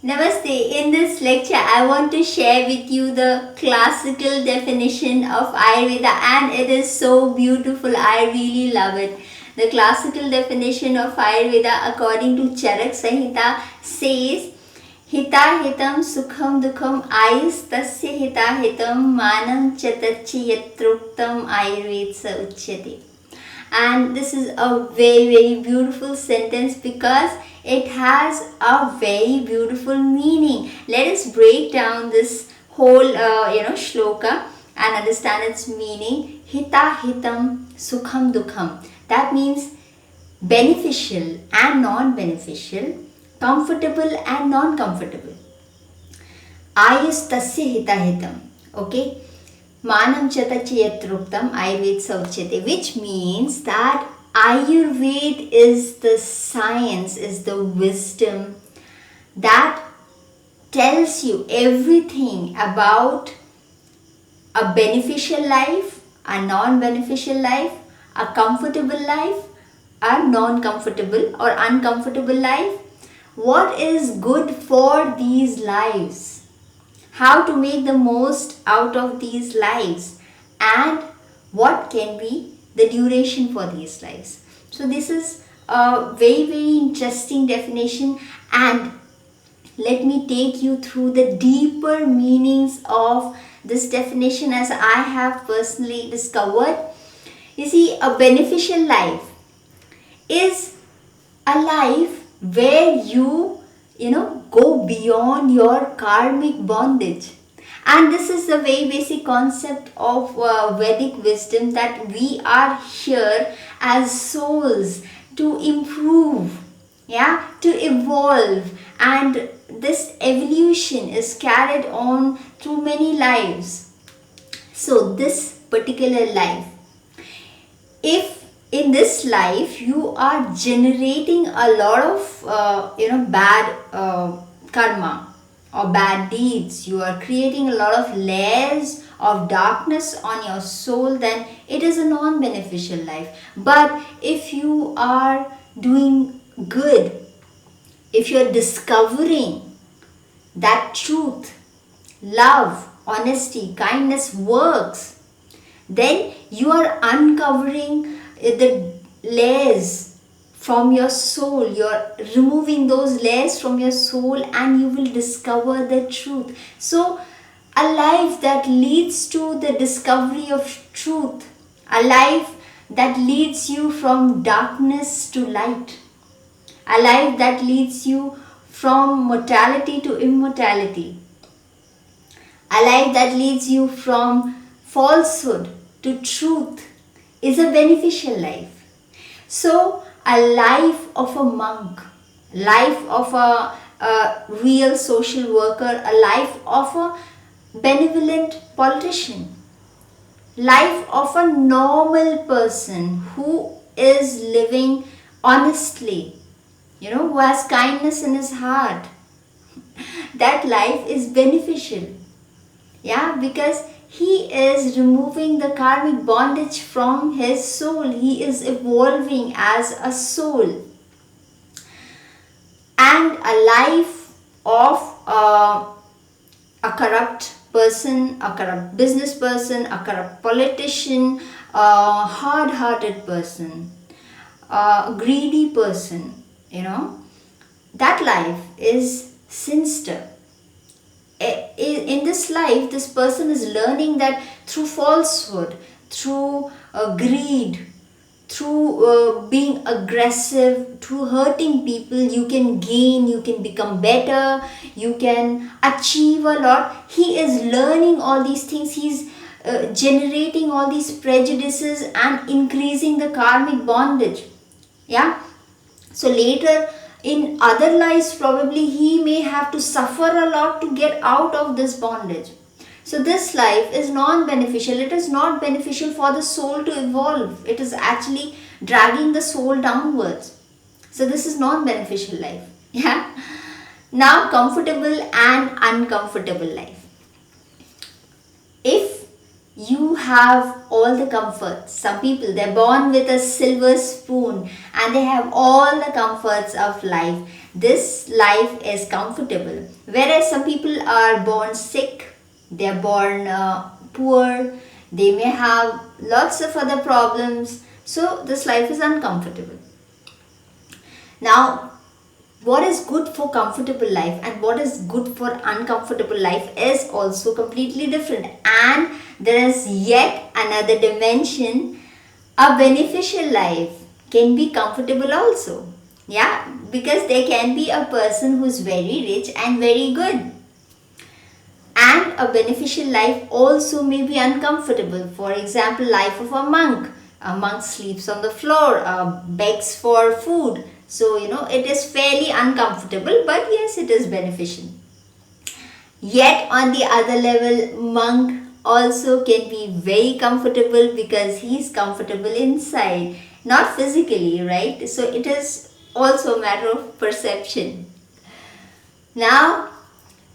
Namaste. In this lecture, I want to share with you the classical definition of Ayurveda, and it is so beautiful. I really love it. The classical definition of Ayurveda, according to Charak Samhita, says Hitahitam Sukham Dukham Ayushatasya Hitahitam Maanag Tachha Yatroktam Uchhyate. And this is a very beautiful sentence because it has a very beautiful meaning. Let us break down this whole shloka and understand its meaning. Hitahitam Sukham Dukham, that means beneficial and non-beneficial, comfortable and non-comfortable. Ayustasya Hitahitam, okay. Manam Chatachi Yatroktam Ayurveda Uchhyate, which means that Ayurveda is the science, is the wisdom that tells you everything about a beneficial life, a non-beneficial life, a comfortable life, a non-comfortable or uncomfortable life. What is good for these lives? How to make the most out of these lives, and what can be the duration for these lives. So this is a very interesting definition, and let me take you through the deeper meanings of this definition as I have personally discovered. You see, a beneficial life is a life where you go beyond your karmic bondage. And this is the very basic concept of Vedic wisdom, that we are here as souls to improve, to evolve, and this evolution is carried on through many lives. So this particular life, if in this life you are generating a lot of bad karma or bad deeds, you are creating a lot of layers of darkness on your soul, then it is a non-beneficial life. But if you are doing good, if you are discovering that truth, love, honesty, kindness works, then you are uncovering the layers from your soul. You're removing those layers from your soul and you will discover the truth. So a life that leads to the discovery of truth, a life that leads you from darkness to light, a life that leads you from mortality to immortality, a life that leads you from falsehood to truth, is a beneficial life. So a life of a monk, life of a real social worker, a life of a benevolent politician, life of a normal person who is living honestly, who has kindness in his heart, that life is beneficial. Because he is removing the karmic bondage from his soul. He is evolving as a soul. And a life of a corrupt person, a corrupt business person, a corrupt politician, a hard-hearted person, a greedy person, that life is sinister. In this life, this person is learning that through falsehood, through greed, through being aggressive, through hurting people, you can gain, you can become better, you can achieve a lot. He is learning all these things. He's generating all these prejudices and increasing the karmic bondage. So later, in other lives, probably he may have to suffer a lot to get out of this bondage. So this life is non-beneficial. It is not beneficial for the soul to evolve. It is actually dragging the soul downwards. So this is non-beneficial life. Now, comfortable and uncomfortable life. If you have all the comforts, some people, they're born with a silver spoon and they have all the comforts of life. this life is comfortable. Whereas some people are born sick, they are born poor, they may have lots of other problems. So this life is uncomfortable. Now, what is good for comfortable life and what is good for uncomfortable life is also completely different. And there is yet another dimension. A beneficial life can be comfortable also. Yeah, because there can be a person who is very rich and very good. And a beneficial life also may be uncomfortable. For example, life of a monk. A monk sleeps on the floor, begs for food. So, it is fairly uncomfortable, but yes, it is beneficial. Yet, on the other level, monk also can be very comfortable because he is comfortable inside, not physically, right? So, it is also a matter of perception. Now,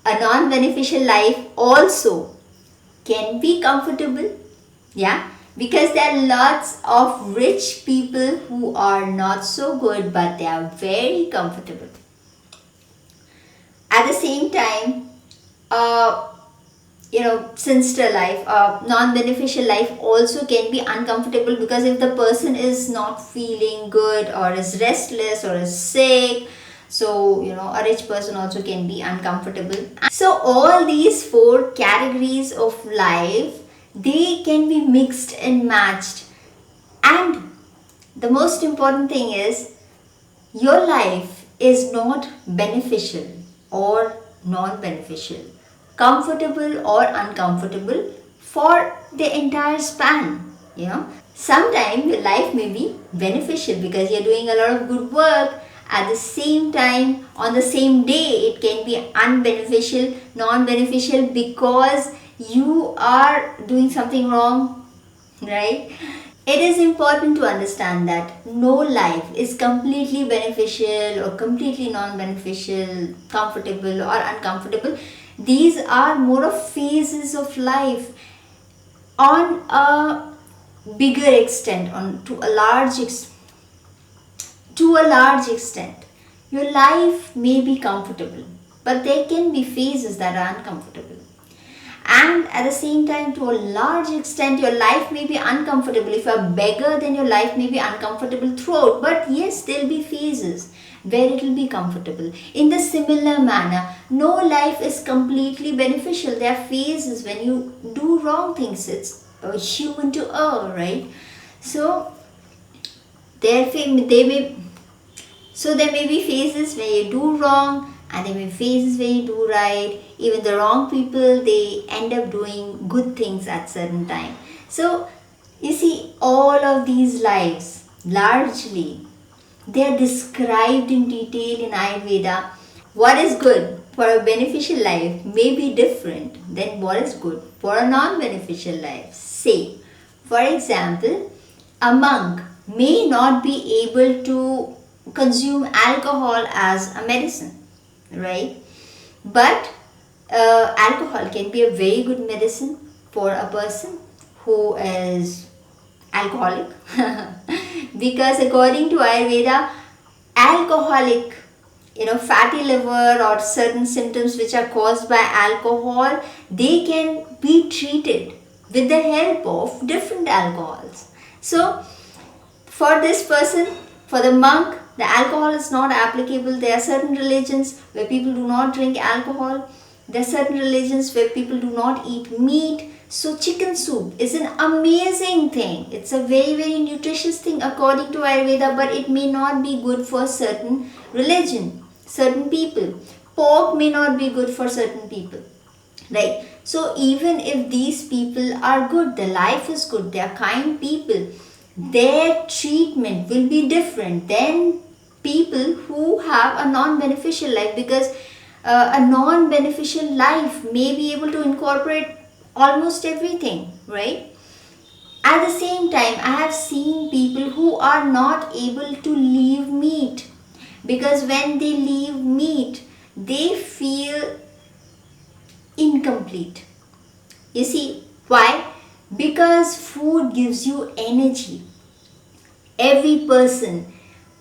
a non-beneficial life also can be comfortable, yeah, because there are lots of rich people who are not so good but they are very comfortable. At the same time, sinister life, non-beneficial life also can be uncomfortable because if the person is not feeling good or is restless or is sick, so a rich person also can be uncomfortable. So all these four categories of life, they can be mixed and matched. And the most important thing is, your life is not beneficial or non-beneficial, comfortable or uncomfortable for the entire span. Sometimes your life may be beneficial because you're doing a lot of good work. At the same time, on the same day, it can be unbeneficial, non-beneficial because you are doing something wrong, right? It is important to understand that no life is completely beneficial or completely non-beneficial, comfortable or uncomfortable. These are more of phases of life on a bigger extent, to a large extent. Your life may be comfortable, but there can be phases that are uncomfortable. And at the same time, to a large extent, your life may be uncomfortable. If you are a beggar, then your life may be uncomfortable throughout. But yes, there will be phases where it will be comfortable. In the similar manner, no life is completely beneficial. There are phases when you do wrong things. It's human to err, right? So there may be phases where you do wrong and there may be phases where you do right. Even the wrong people, they end up doing good things at certain time. So you see, all of these lives, largely, they are described in detail in Ayurveda. What is good for a beneficial life may be different than what is good for a non-beneficial life. Say, for example, a monk may not be able to consume alcohol as a medicine, right? But alcohol can be a very good medicine for a person who is alcoholic because according to Ayurveda, alcoholic, fatty liver or certain symptoms which are caused by alcohol, they can be treated with the help of different alcohols. So for this person, for the monk, the alcohol is not applicable. There are certain religions where people do not drink alcohol. There are certain religions where people do not eat meat. So chicken soup is an amazing thing. It's a very, very nutritious thing according to Ayurveda, but it may not be good for certain religion, certain people. Pork may not be good for certain people, right? So even if these people are good, their life is good, they are kind people, their treatment will be different than people who have a non-beneficial life, because a non-beneficial life may be able to incorporate almost everything, right? At the same time, I have seen people who are not able to leave meat, because when they leave meat, they feel incomplete. You see, why? Because food gives you energy. Every person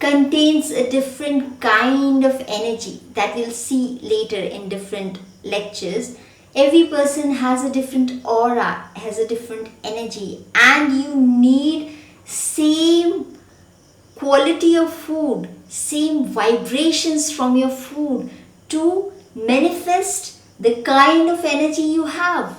contains a different kind of energy that we'll see later in different lectures. Every person has a different aura, has a different energy, and you need same quality of food, same vibrations from your food to manifest the kind of energy you have.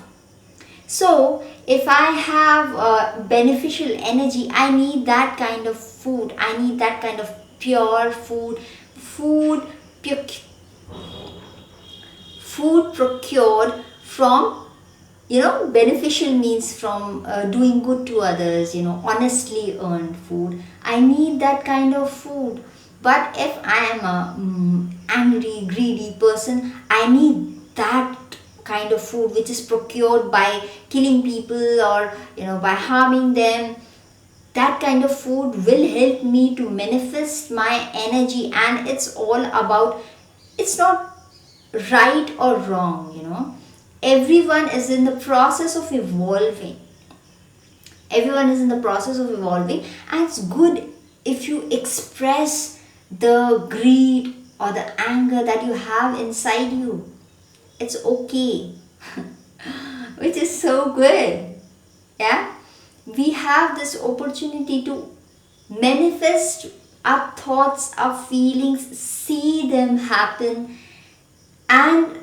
So if I have beneficial energy, I need that kind of food. I need that kind of pure food, food procured from, beneficial means from doing good to others, honestly earned food. I need that kind of food. But if I am a angry, greedy person, I need that kind of food which is procured by killing people or by harming them. That kind of food will help me to manifest my energy. And it's all about, it's not right or wrong. Everyone is in the process of evolving. And it's good if you express the greed or the anger that you have inside you. It's okay. Which is so good. Yeah, we have this opportunity to manifest our thoughts, our feelings, see them happen, and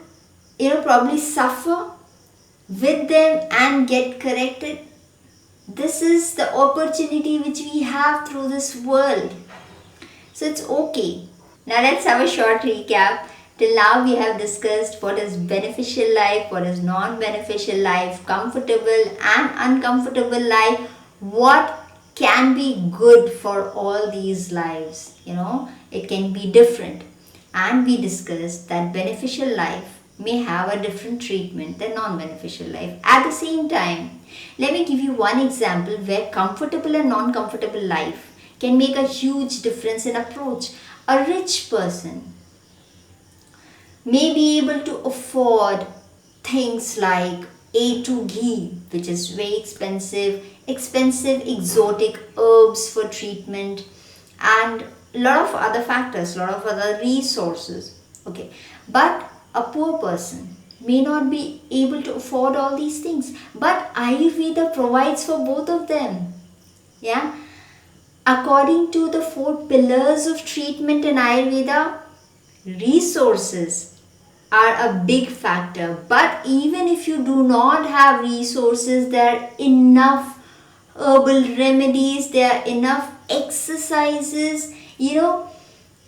probably suffer with them and get corrected. This is the opportunity which we have through this world. So it's okay. Now let's have a short recap. Till now we have discussed what is beneficial life, what is non-beneficial life, comfortable and uncomfortable life, what can be good for all these lives. It can be different. And we discussed that beneficial life may have a different treatment than non-beneficial life. At the same time, let me give you one example where comfortable and non-comfortable life can make a huge difference in approach. A rich person may be able to afford things like A2 ghee, which is very expensive exotic herbs for treatment, and a lot of other factors, a lot of other resources. Okay, but a poor person may not be able to afford all these things, but Ayurveda provides for both of them. Yeah, according to the 4 pillars of treatment in Ayurveda, resources are a big factor. But even if you do not have resources, there are enough herbal remedies, there are enough exercises.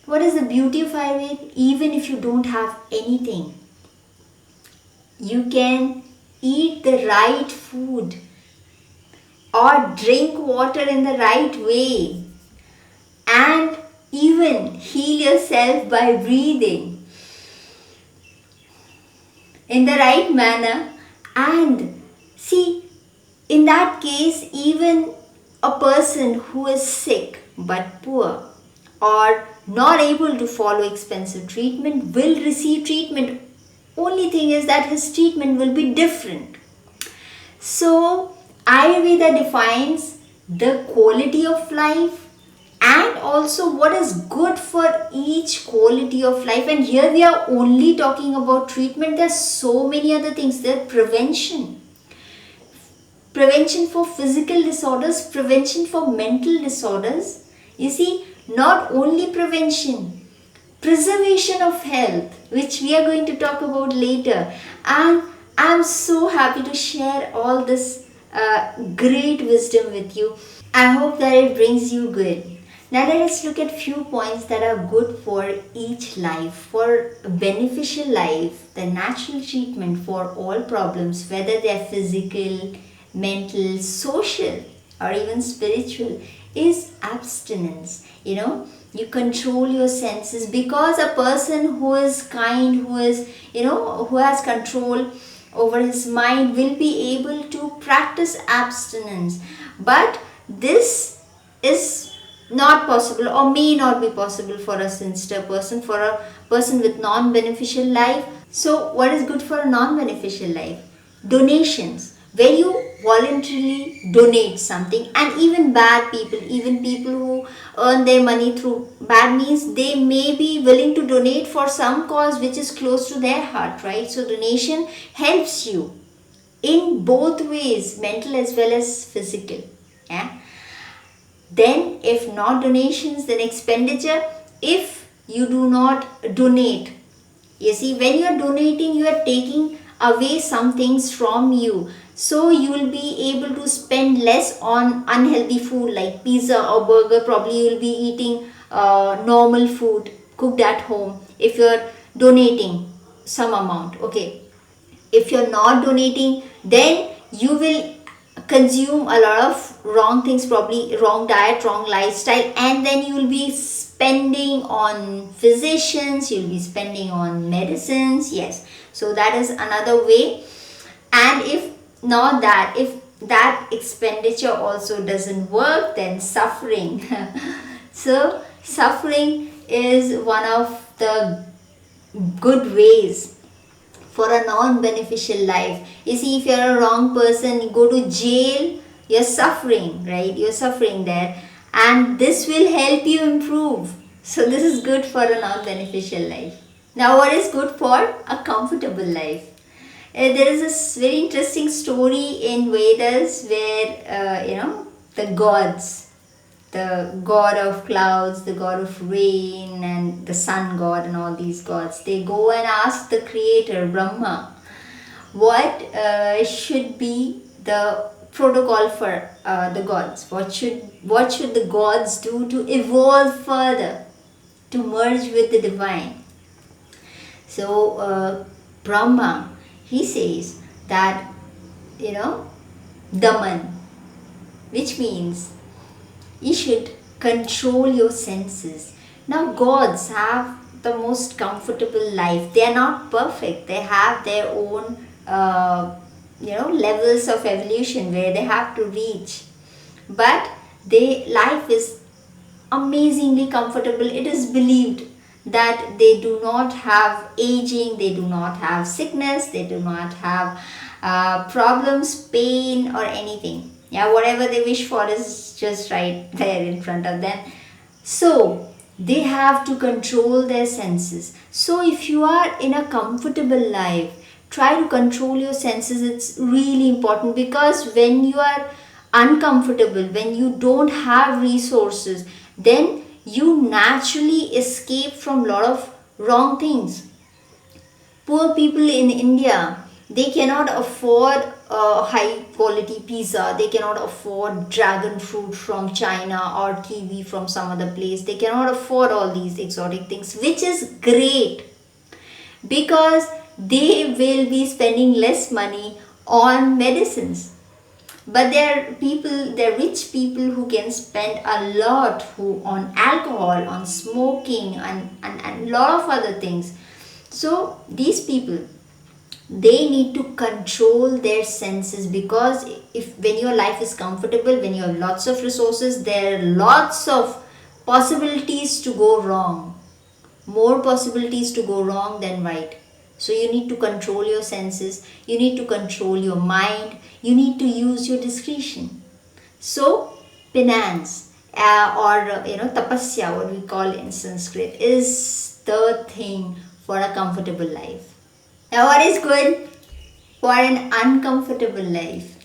What is the beauty of Ayurveda? Even if you don't have anything, you can eat the right food or drink water in the right way and even heal yourself by breathing in the right manner. And see, in that case, even a person who is sick but poor or not able to follow expensive treatment will receive treatment. Only thing is that his treatment will be different. So Ayurveda defines the quality of life and also what is good for each quality of life. And here we are only talking about treatment. There are so many other things. There prevention for physical disorders, prevention for mental disorders. You see, not only prevention, preservation of health, which we are going to talk about later. And I'm so happy to share all this great wisdom with you. I hope that it brings you good. Now let us look at few points that are good for each life. For beneficial life, the natural treatment for all problems, whether they are physical, mental, social or even spiritual, is abstinence. You control your senses, because a person who is kind, who has control over his mind will be able to practice abstinence. But this is not possible or may not be possible for a sincere person, for a person with non-beneficial life. So what is good for a non-beneficial life? Donations. where you voluntarily donate something. And even bad people, even people who earn their money through bad means, they may be willing to donate for some cause which is close to their heart, right? So donation helps you in both ways, mental as well as physical. Yeah. Then if not donations, then expenditure. If you do not donate, you see, when you are donating, you are taking away some things from you. So you will be able to spend less on unhealthy food like pizza or burger. Probably you will be eating normal food cooked at home if you are donating some amount. Okay. If you're not donating, then you will consume a lot of wrong things, probably wrong diet, wrong lifestyle, and then you will be spending on physicians, you'll be spending on medicines. Yes, so that is another way. And if not that, if that expenditure also doesn't work, then suffering. So suffering is one of the good ways for a non-beneficial life. You see, if you're a wrong person, you go to jail, you're suffering, right? You're suffering there, and this will help you improve. So this is good for a non-beneficial life. Now, what is good for a comfortable life? There is this very interesting story in Vedas where the gods, the god of clouds, the god of rain, and the sun god, and all these gods, they go and ask the creator Brahma what should be the protocol for the gods. What should the gods do to evolve further, to merge with the divine? So Brahma, he says that Daman, which means you should control your senses. Now gods have the most comfortable life. They are not perfect. They have their own levels of evolution where they have to reach. But life is amazingly comfortable. It is believed that they do not have aging, they do not have sickness, they do not have problems, pain or anything. Yeah, whatever they wish for is just right there in front of them. So they have to control their senses. So if you are in a comfortable life, try to control your senses. It's really important, because when you are uncomfortable, when you don't have resources, then you naturally escape from a lot of wrong things. Poor people in India, they cannot afford high quality pizza, they cannot afford dragon fruit from China or kiwi from some other place. They cannot afford all these exotic things, which is great, because they will be spending less money on medicines. But there are rich people who can spend a lot on alcohol, on smoking, and a lot of other things. So these people, they need to control their senses, because if when your life is comfortable, when you have lots of resources, there are lots of possibilities to go wrong. More possibilities to go wrong than right. So you need to control your senses, you need to control your mind, you need to use your discretion. So penance tapasya, what we call in Sanskrit, is the thing for a comfortable life. Now what is good for an uncomfortable life?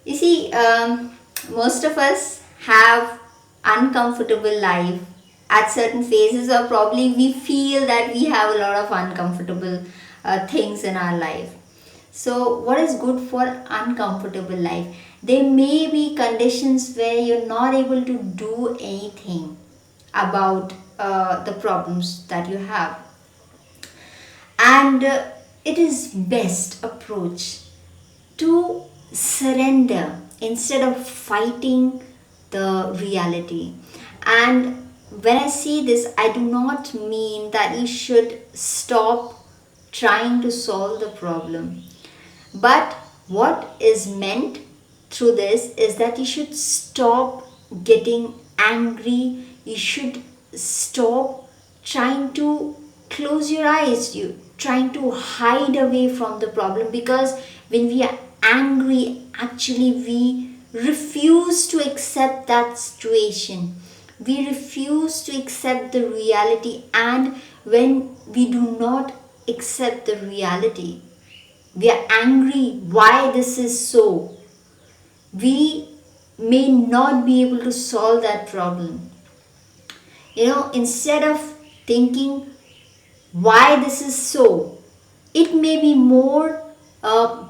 You see, most of us have uncomfortable life at certain phases, or probably we feel that we have a lot of uncomfortable things in our life. So what is good for uncomfortable life? There may be conditions where you're not able to do anything about the problems that you have, and it is best approach to surrender instead of fighting the reality. And when I say this, I do not mean that you should stop trying to solve the problem. But what is meant through this is that you should stop getting angry. You should stop trying to close your eyes, you trying to hide away from the problem, because when we angry, actually we refuse to accept that situation. We refuse to accept the reality, and when we do not accept the reality, we are angry why this is so. We may not be able to solve that problem. Instead of thinking why this is so, it may be more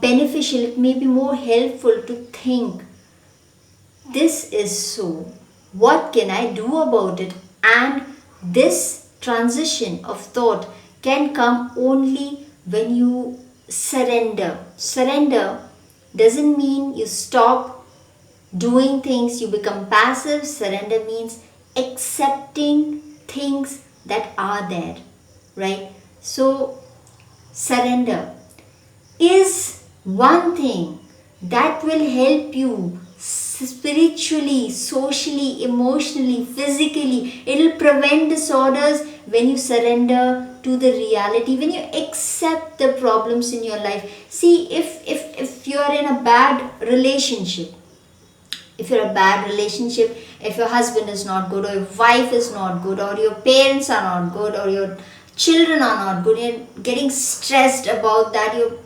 beneficial, it may be more helpful to think, this is so, what can I do about it? And this transition of thought can come only when you surrender. Surrender doesn't mean you stop doing things, you become passive. Surrender means accepting things that are there, right? So surrender is one thing that will help you spiritually, socially, emotionally, physically. It will prevent disorders when you surrender to the reality, when you accept the problems in your life. See, if you are in a bad relationship, if your husband is not good, or your wife is not good, or your parents are not good, or your children are not good, you're getting stressed about that, you're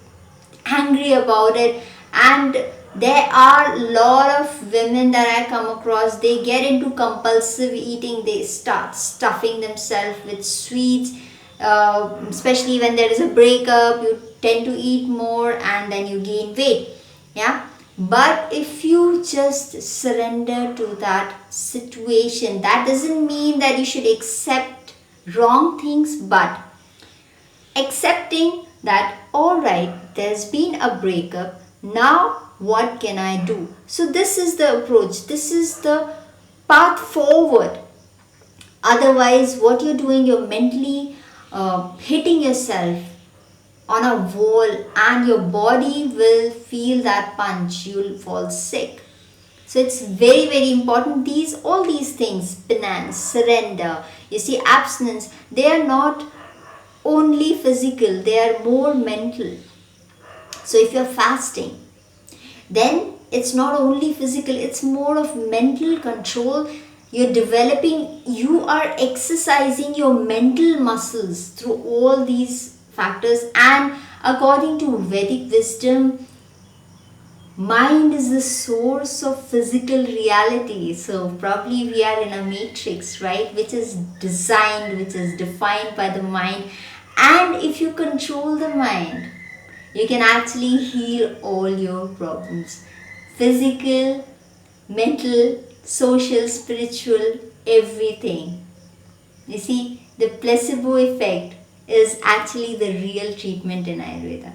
angry about it. And there are a lot of women that I come across, they get into compulsive eating, they start stuffing themselves with sweets, especially when there is a breakup, you tend to eat more and then you gain weight. Yeah, but if you just surrender to that situation, that doesn't mean that you should accept wrong things, but accepting that, alright, there's been a breakup, now what can I do? So this is the approach, this is the path forward. Otherwise, what you're doing, you're mentally hitting yourself on a wall, and your body will feel that punch, you'll fall sick. So it's very, very important. All these things, penance, surrender, you see, abstinence, they are not only physical, they are more mental. So if you're fasting, then it's not only physical, it's more of mental control. You are exercising your mental muscles through all these factors. And according to Vedic wisdom, mind is the source of physical reality. So probably we are in a matrix, right, which is designed, which is defined by the mind. And if you control the mind, you can actually heal all your problems. Physical, mental, social, spiritual, everything. You see, the placebo effect is actually the real treatment in Ayurveda.